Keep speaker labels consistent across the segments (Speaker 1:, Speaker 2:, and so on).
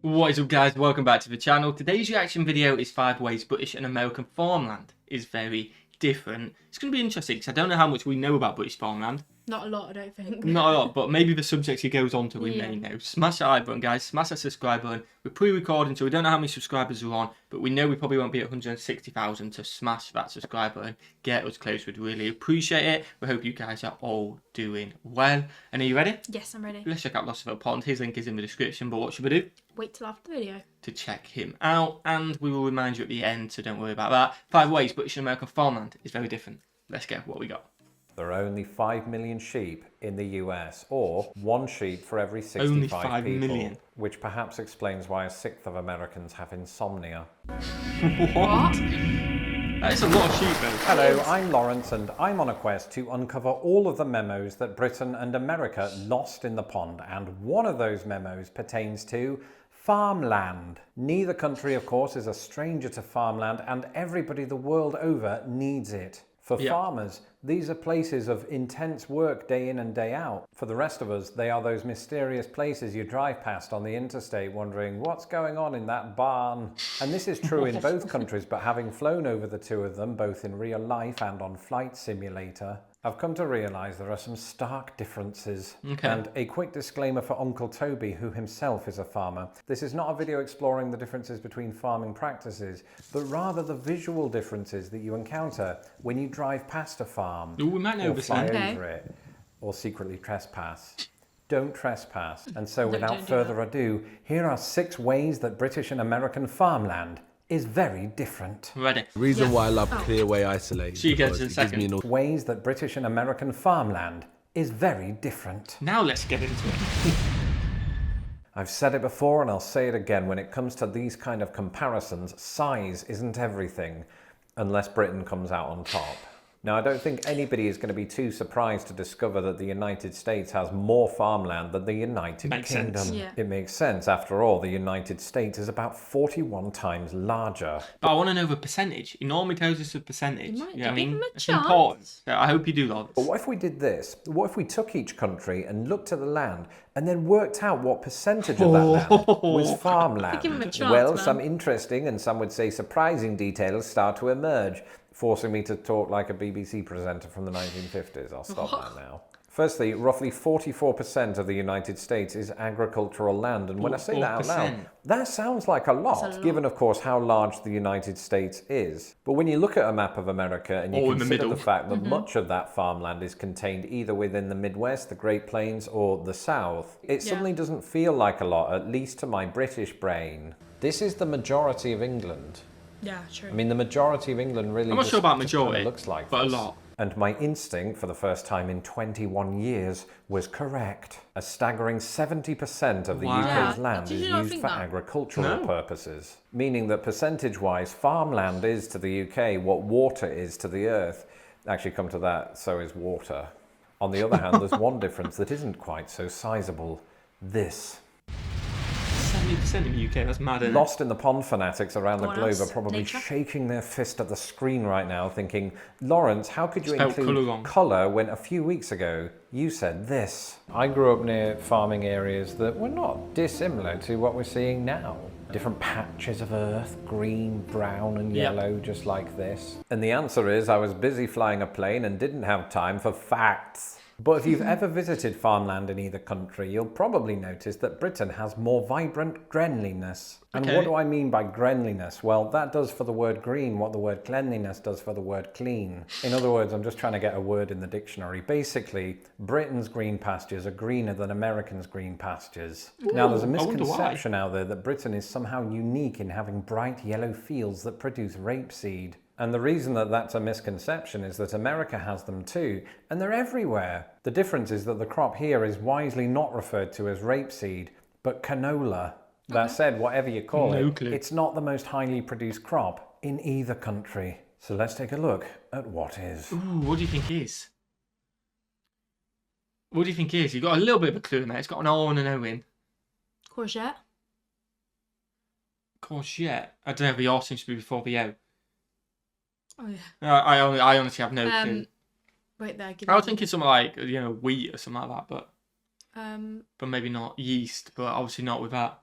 Speaker 1: What is up, guys? Welcome back to the channel. Today's reaction video is 5 ways British and American farmland is very different. It's going to be interesting because I don't know how much we know about British farmland.
Speaker 2: Not a lot, I don't think.
Speaker 1: Not a lot, but maybe the subjects he goes on to we may know. Smash that like button, guys. Smash that subscribe button. We're pre-recording, so we don't know how many subscribers are on, but we know we probably won't be at 160,000 to smash that subscribe button. Get us close. We'd really appreciate it. We hope you guys are all doing well. And are you ready?
Speaker 2: Yes, I'm ready.
Speaker 1: Let's check out Lost of a Pond. His link is in the description, but what should we do?
Speaker 2: Wait till after the video
Speaker 1: To check him out, and we will remind you at the end, so don't worry about that. 5 ways British and American farmland is very different. Let's get what we got.
Speaker 3: There are only 5 million sheep in the US, or 1 sheep for every 65
Speaker 1: Only 5
Speaker 3: people,
Speaker 1: million.
Speaker 3: which perhaps explains why a sixth of Americans have insomnia.
Speaker 1: What? That is a lot of sheep, though.
Speaker 3: Hello, I'm Lawrence, and I'm on a quest to uncover all of the memos that Britain and America lost in the pond, and one of those memos pertains to farmland. Neither country, of course, is a stranger to farmland, and everybody the world over needs it. For farmers, these are places of intense work day in and day out. For the rest of us, they are those mysterious places you drive past on the interstate wondering what's going on in that barn. And this is true in both countries, but having flown over the two of them, both in real life and on Flight Simulator, I've come to realise there are some stark differences.
Speaker 1: Okay.
Speaker 3: And a quick disclaimer for Uncle Toby, who himself is a farmer. This is not a video exploring the differences between farming practices, but rather the visual differences that you encounter when you drive past a farm,
Speaker 1: Ooh, we might know
Speaker 3: or
Speaker 1: this
Speaker 3: fly
Speaker 1: then.
Speaker 3: over it, or secretly trespass. Don't trespass. And so
Speaker 2: Don't
Speaker 3: without
Speaker 2: do
Speaker 3: further ado, here are 6 ways that British and American farmland is very different.
Speaker 1: Ready.
Speaker 4: The reason why I love Clearway Isolate
Speaker 1: So you get
Speaker 4: because
Speaker 1: to the
Speaker 4: it gives me
Speaker 1: second.
Speaker 4: an
Speaker 3: Ways that British and American farmland is very different.
Speaker 1: Now let's get into it.
Speaker 3: I've said it before and I'll say it again. When it comes to these kind of comparisons, size isn't everything, unless Britain comes out on top. Now, I don't think anybody is going to be too surprised to discover that the United States has more farmland than the United
Speaker 1: Makes
Speaker 3: Kingdom.
Speaker 1: sense.
Speaker 2: Yeah.
Speaker 3: It makes sense. After all, the United States is about 41 times larger.
Speaker 1: But I want to know the percentage. He normally tells us the percentage.
Speaker 2: You might
Speaker 1: know what I
Speaker 2: give
Speaker 1: mean?
Speaker 2: him a
Speaker 1: It's
Speaker 2: chance.
Speaker 1: important. So I hope you do, Lawrence.
Speaker 3: But what if we did this? What if we took each country and looked at the land and then worked out what percentage of that land was farmland?
Speaker 2: Give him a chance,
Speaker 3: Well,
Speaker 2: man.
Speaker 3: some interesting and some would say surprising details start to emerge, forcing me to talk like a BBC presenter from the 1950s. I'll stop that now. Firstly, roughly 44% of the United States is agricultural land. And when I say that out loud,
Speaker 1: 44%.
Speaker 3: that sounds like a lot, given, of course, how large the United States is. But when you look at a map of America and you
Speaker 1: Or in the
Speaker 3: consider
Speaker 1: middle.
Speaker 3: the fact that much of that farmland is contained either within the Midwest, the Great Plains, or the South, it suddenly doesn't feel like a lot, at least to my British brain. This is the majority of England.
Speaker 2: Yeah, true.
Speaker 3: I mean, the majority of England really
Speaker 1: I'm not sure about majority,
Speaker 3: looks like
Speaker 1: but
Speaker 3: this.
Speaker 1: a lot.
Speaker 3: And my instinct for the first time in 21 years was correct. A staggering 70% of the
Speaker 1: Wow.
Speaker 3: UK's land
Speaker 2: Did
Speaker 3: is
Speaker 2: you not
Speaker 3: used
Speaker 2: think
Speaker 3: for
Speaker 2: that?
Speaker 3: agricultural
Speaker 1: No.
Speaker 3: purposes, meaning that percentage-wise, farmland is to the UK what water is to the earth. Actually, come to that, so is water. On the other hand, there's one difference that isn't quite so sizable. This.
Speaker 1: 70% in the UK, that's mad, isn't it?
Speaker 3: Lost in the pond fanatics around the
Speaker 2: What
Speaker 3: globe
Speaker 2: else?
Speaker 3: are probably
Speaker 2: Nature?
Speaker 3: shaking their fist at the screen right now thinking, Lawrence, how could you
Speaker 1: Spelt
Speaker 3: include
Speaker 1: colour wrong.
Speaker 3: colour when a few weeks ago you said this? I grew up near farming areas that were not dissimilar to what we're seeing now. Different patches of earth, green, brown and
Speaker 1: Yep.
Speaker 3: yellow, just like this. And the answer is I was busy flying a plane and didn't have time for facts. But if you've ever visited farmland in either country, you'll probably notice that Britain has more vibrant greenliness. And
Speaker 1: Okay.
Speaker 3: what do I mean by greenliness? Well, that does for the word green what the word cleanliness does for the word clean. In other words, I'm just trying to get a word in the dictionary. Basically, Britain's green pastures are greener than Americans' green pastures. Now, there's a
Speaker 1: I wonder why.
Speaker 3: misconception out there that Britain is somehow unique in having bright yellow fields that produce rapeseed. And the reason that that's a misconception is that America has them too, and they're everywhere. The difference is that the crop here is wisely not referred to as rapeseed, but canola. That said, whatever you call
Speaker 1: No
Speaker 3: it,
Speaker 1: clue.
Speaker 3: it's not the most highly produced crop in either country. So let's take a look at what is.
Speaker 1: Ooh, what do you think is? What do you think is? You've got a little bit of a clue in there. It's got an R and an O in.
Speaker 2: Courgette.
Speaker 1: Courgette. I don't know if the R seems to be before the O.
Speaker 2: Oh yeah.
Speaker 1: I honestly have no clue.
Speaker 2: Wait there. Give
Speaker 1: I
Speaker 2: me
Speaker 1: was thinking something like, wheat or something like that, but
Speaker 2: Um,
Speaker 1: maybe not yeast, but obviously not with that.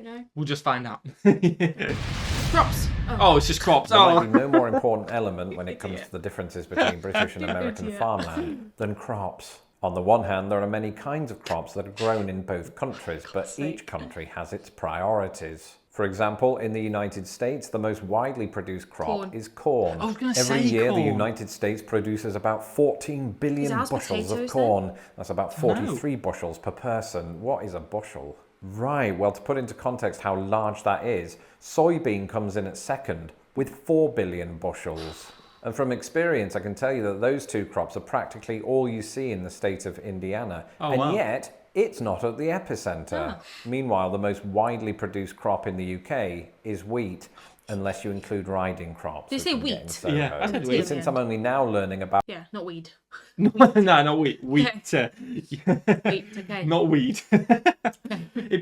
Speaker 2: know.
Speaker 1: We'll just find out.
Speaker 2: Crops.
Speaker 1: Oh, it's just crops.
Speaker 3: There
Speaker 1: Oh.
Speaker 3: might be no more important element when it comes to the differences between British and American
Speaker 2: Idiot.
Speaker 3: farmland than crops. On the one hand, there are many kinds of crops that are grown in both countries, but each country has its priorities. For example, in the United States, the most widely produced crop
Speaker 2: Corn.
Speaker 3: is corn.
Speaker 1: I was gonna
Speaker 3: Every
Speaker 1: say
Speaker 3: year,
Speaker 1: corn.
Speaker 3: the United States produces about 14 billion
Speaker 2: ours
Speaker 3: bushels of
Speaker 2: potatoes,
Speaker 3: corn. That's about 43 bushels per person. What is a bushel? Right, well, to put into context how large that is, soybean comes in at second with 4 billion bushels. And from experience, I can tell you that those two crops are practically all you see in the state of Indiana.
Speaker 1: Oh,
Speaker 3: and
Speaker 1: wow.
Speaker 3: yet, it's not at the epicenter. Meanwhile, the most widely produced crop in the UK is wheat, unless you include riding crops.
Speaker 2: Did you
Speaker 3: which
Speaker 2: say
Speaker 3: I'm getting
Speaker 2: wheat?
Speaker 3: so
Speaker 1: Yeah, I
Speaker 3: home.
Speaker 1: said
Speaker 3: But
Speaker 1: wheat.
Speaker 3: since I'm only now learning about
Speaker 2: Yeah, not weed.
Speaker 1: No, not wheat. Wheat.
Speaker 2: Wheat, okay.
Speaker 1: Not weed.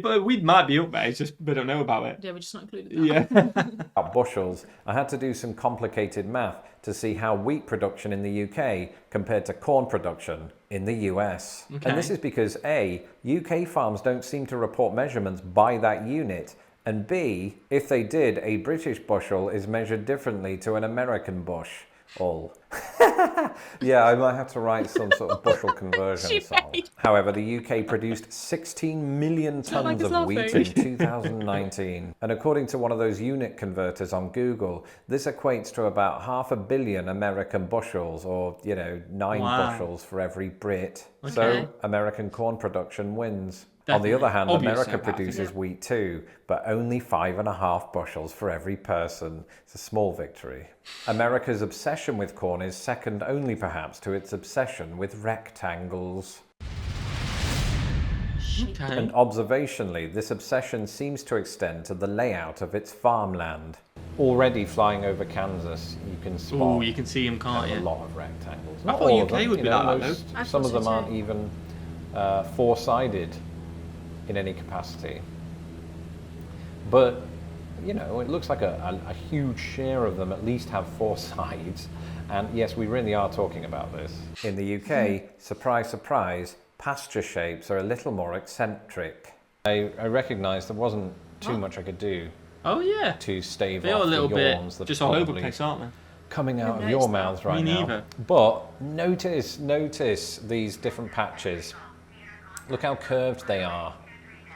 Speaker 1: But weed might be up there. It's just we don't know about it.
Speaker 2: Yeah, we're just not including that.
Speaker 1: Yeah.
Speaker 3: bushels, I had to do some complicated math to see how wheat production in the UK compared to corn production in the US.
Speaker 1: Okay.
Speaker 3: And this is because A, UK farms don't seem to report measurements by that unit, and B, if they did, a British bushel is measured differently to an American bush. Yeah, I might have to write some sort of bushel conversion song. However, the UK produced 16 million tons
Speaker 2: it's
Speaker 3: of wheat
Speaker 2: laughing.
Speaker 3: in 2019. And according to one of those unit converters on Google, this equates to about 500 million American bushels, or, 9
Speaker 1: Wow.
Speaker 3: bushels for every Brit.
Speaker 2: Okay.
Speaker 3: So, American corn production wins. On the
Speaker 1: Definitely.
Speaker 3: other hand,
Speaker 1: Obviously,
Speaker 3: America
Speaker 1: I think,
Speaker 3: produces wheat too, but only 5.5 bushels for every person. It's a small victory. America's obsession with corn is second only perhaps to its obsession with rectangles.
Speaker 1: Okay.
Speaker 3: And observationally, this obsession seems to extend to the layout of its farmland. Already flying over Kansas, you can spot
Speaker 1: Oh, you can see him, can't
Speaker 3: a
Speaker 1: you?
Speaker 3: lot of rectangles.
Speaker 1: I
Speaker 3: Not
Speaker 1: thought
Speaker 3: all of
Speaker 1: UK
Speaker 3: them,
Speaker 1: would be like that,
Speaker 3: most-
Speaker 2: though. I
Speaker 3: Some
Speaker 2: thought
Speaker 3: of them
Speaker 2: so
Speaker 3: aren't
Speaker 2: too.
Speaker 3: even four-sided in any capacity. But, it looks like a huge share of them at least have 4 sides. And yes, we really are talking about this. In the UK, surprise, surprise, pasture shapes are a little more eccentric. I recognised there wasn't too much I could do
Speaker 1: Oh yeah.
Speaker 3: to stave
Speaker 1: They're
Speaker 3: off
Speaker 1: a little
Speaker 3: the
Speaker 1: bit
Speaker 3: yawns that
Speaker 1: just
Speaker 3: are
Speaker 1: all over the
Speaker 3: probably
Speaker 1: place, aren't they?
Speaker 3: coming out of
Speaker 2: I've
Speaker 3: your
Speaker 2: noticed
Speaker 3: mouths
Speaker 2: that.
Speaker 3: right
Speaker 1: Me
Speaker 3: now.
Speaker 1: neither.
Speaker 3: But notice these different patches. Look how curved they are.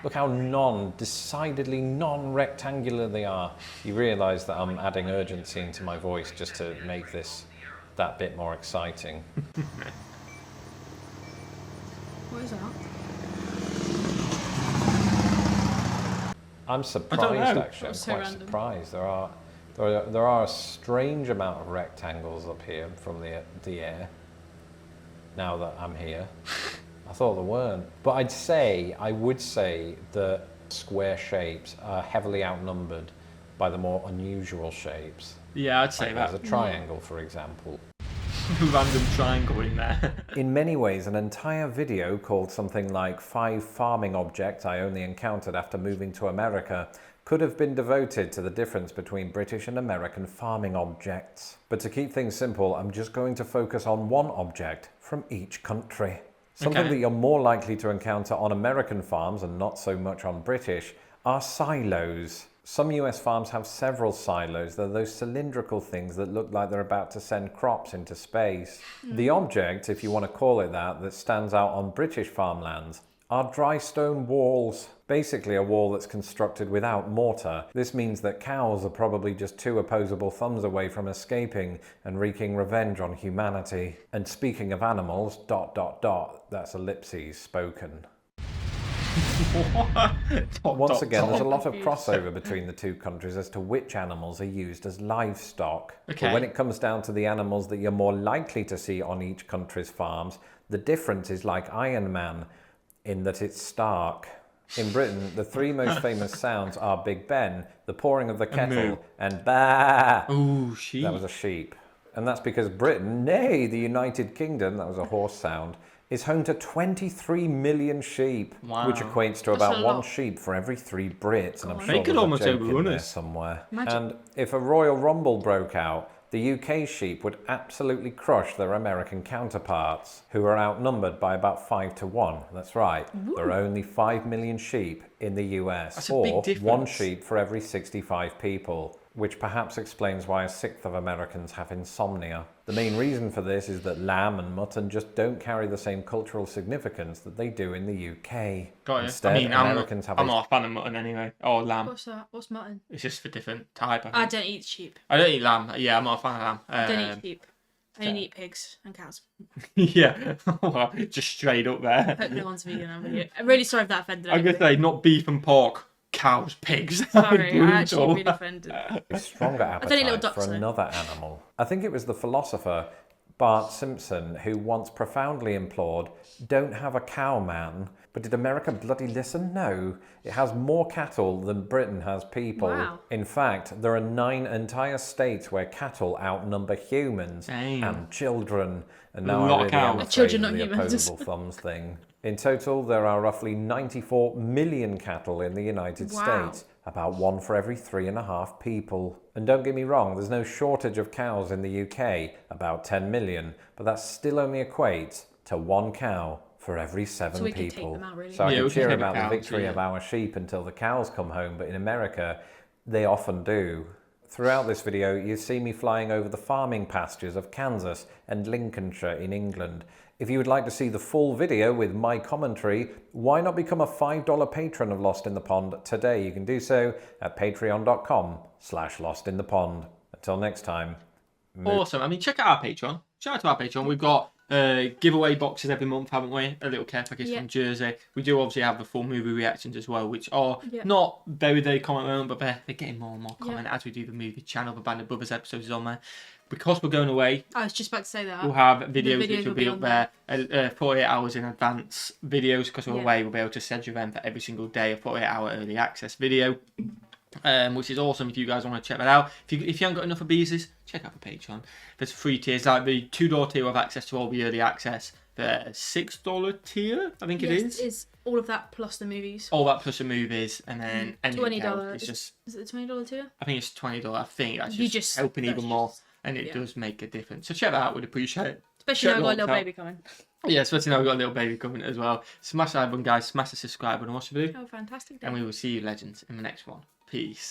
Speaker 3: Look how decidedly non-rectangular they are. You realise that I'm adding urgency into my voice just to make this that bit more exciting.
Speaker 2: What is that?
Speaker 3: I'm
Speaker 1: I
Speaker 3: surprised
Speaker 1: don't know.
Speaker 3: actually. I'm
Speaker 2: That's so
Speaker 3: quite
Speaker 2: random.
Speaker 3: surprised. There are a strange amount of rectangles up here from the air. Now that I'm here, I thought there weren't. But I would say that square shapes are heavily outnumbered by the more unusual shapes.
Speaker 1: Yeah, I'd say
Speaker 3: Like
Speaker 1: that.
Speaker 3: there's a triangle, for example.
Speaker 1: Random triangle in there.
Speaker 3: In many ways, an entire video called something like 5 farming objects I only encountered after moving to America could have been devoted to the difference between British and American farming objects. But to keep things simple, I'm just going to focus on one object from each country. Something
Speaker 1: Okay.
Speaker 3: that you're more likely to encounter on American farms and not so much on British are silos. Some US farms have several silos. They're those cylindrical things that look like they're about to send crops into space. The object, if you want to call it that stands out on British farmlands are dry stone walls. Basically a wall that's constructed without mortar. This means that cows are probably just 2 opposable thumbs away from escaping and wreaking revenge on humanity. And speaking of animals, ... that's ellipses spoken. Once again, there's a lot of crossover between the two countries as to which animals are used as livestock.
Speaker 1: Okay.
Speaker 3: But when it comes down to the animals that you're more likely to see on each country's farms, the difference is like Iron Man, in that it's stark. In Britain, the 3 most famous sounds are Big Ben, the pouring of the
Speaker 1: moo.
Speaker 3: kettle, and bah!
Speaker 1: Ooh, sheep.
Speaker 3: That was a sheep. And that's because Britain, nay, the United Kingdom, that was a horse sound, is home to 23 million sheep,
Speaker 1: Wow.
Speaker 3: which equates to
Speaker 2: That's
Speaker 3: about
Speaker 2: a
Speaker 3: 1
Speaker 2: lot.
Speaker 3: sheep for every 3 Brits. And I'm
Speaker 2: God.
Speaker 3: sure
Speaker 1: They could
Speaker 3: there's
Speaker 1: almost
Speaker 3: a joke in
Speaker 1: overrun
Speaker 3: there
Speaker 1: us.
Speaker 3: somewhere.
Speaker 2: Imagine.
Speaker 3: And if a Royal Rumble broke out, The UK sheep would absolutely crush their American counterparts, who are outnumbered by about 5 to 1. That's right. There are only 5 million sheep in the US,
Speaker 1: That's a
Speaker 3: or
Speaker 1: big difference.
Speaker 3: 1 sheep for every 65 people, which perhaps explains why a sixth of Americans have insomnia. The main reason for this is that lamb and mutton just don't carry the same cultural significance that they do in the UK.
Speaker 1: Got you.
Speaker 3: Instead,
Speaker 1: I mean,
Speaker 3: Americans have
Speaker 1: I'm not a fan of mutton anyway, or lamb.
Speaker 2: What's that? What's mutton?
Speaker 1: It's just for different type.
Speaker 2: I don't eat sheep.
Speaker 1: I don't eat lamb. Yeah, I'm not a fan of lamb.
Speaker 2: I don't eat sheep. I only eat pigs and cows.
Speaker 1: Yeah, just straight up there.
Speaker 2: Hope no one's vegan on video. I'm really sorry if that offended
Speaker 1: I'm
Speaker 2: anybody.
Speaker 1: gonna say not beef and pork, cows, pigs.
Speaker 2: Sorry, I actually
Speaker 1: Brutal.
Speaker 2: really offended.
Speaker 3: a stronger
Speaker 2: don't eat little
Speaker 3: appetite
Speaker 2: ducks,
Speaker 3: for
Speaker 2: though.
Speaker 3: another animal. I think it was the philosopher Bart Simpson who once profoundly implored, "Don't have a cow, man." But did America bloody listen? No. It has more cattle than Britain has people.
Speaker 2: Wow.
Speaker 3: In fact, there are 9 entire states where cattle outnumber humans
Speaker 1: Dang.
Speaker 3: and children. And
Speaker 1: A
Speaker 3: now
Speaker 1: lot
Speaker 3: I
Speaker 1: of
Speaker 3: really am
Speaker 1: cows.
Speaker 3: afraid
Speaker 2: Children,
Speaker 3: of
Speaker 2: not
Speaker 3: the
Speaker 2: humans.
Speaker 3: opposable thumbs thing. In total, there are roughly 94 million cattle in the United
Speaker 2: Wow.
Speaker 3: States. About 1 for every 3.5 people. And don't get me wrong, there's no shortage of cows in the UK, about 10 million, but that still only equates to 1 cow for every 7
Speaker 2: So we could take
Speaker 3: people.
Speaker 2: them out, really.
Speaker 3: So I
Speaker 1: Yeah,
Speaker 3: can
Speaker 1: we can
Speaker 3: cheer
Speaker 1: take the
Speaker 3: about the
Speaker 1: cows,
Speaker 3: victory
Speaker 1: yeah.
Speaker 3: of our sheep until the cows come home, but in America, they often do. Throughout this video, you see me flying over the farming pastures of Kansas and Lincolnshire in England. If you would like to see the full video with my commentary, why not become a $5 patron of Lost in the Pond today? You can do so at patreon.com/lostinthepond. Until next time.
Speaker 1: Awesome. I mean, check out our Patreon. Shout out to our Patreon. We've got giveaway boxes every month, haven't we? A little care package
Speaker 2: Yeah.
Speaker 1: from Jersey. We do obviously have the full movie reactions as well, which are
Speaker 2: Yeah.
Speaker 1: not very, very common at the moment, but they're getting more and more
Speaker 2: Yeah.
Speaker 1: common as we do the movie channel. The Band of Brothers episodes is on there. Because we're going away,
Speaker 2: I was just about to say that.
Speaker 1: we'll have videos
Speaker 2: videos
Speaker 1: which will
Speaker 2: will
Speaker 1: be
Speaker 2: be
Speaker 1: up
Speaker 2: on
Speaker 1: there 48 hours in advance videos. Because we're
Speaker 2: Yeah.
Speaker 1: away, we'll be able to schedule them for every single day, a 48-hour early access video. Which is awesome if you guys want to check that out. If you haven't got enough of Beesleys, check out the Patreon. There's free tiers, like the $2 tier will have access to all the early access. The $6 tier, I think it is.
Speaker 2: It's all of that plus the movies.
Speaker 1: All that plus the movies, and then anything
Speaker 2: $20.
Speaker 1: else. It's just,
Speaker 2: Is it the $20 tier?
Speaker 1: I think it's $20. I think that's
Speaker 2: You
Speaker 1: just,
Speaker 2: just-
Speaker 1: helping
Speaker 2: that's
Speaker 1: even more,
Speaker 2: just-
Speaker 1: and it
Speaker 2: yeah.
Speaker 1: does make a difference. So check that out. We'd appreciate it.
Speaker 2: Especially
Speaker 1: Check
Speaker 2: now I've got a
Speaker 1: the
Speaker 2: little
Speaker 1: out.
Speaker 2: baby coming.
Speaker 1: Yeah, especially now we've got a little baby coming as well. Smash that button, guys. Smash the subscribe button. Watch the video,
Speaker 2: Oh, fantastic day.
Speaker 1: and we will see you, legends, in the next one. Peace.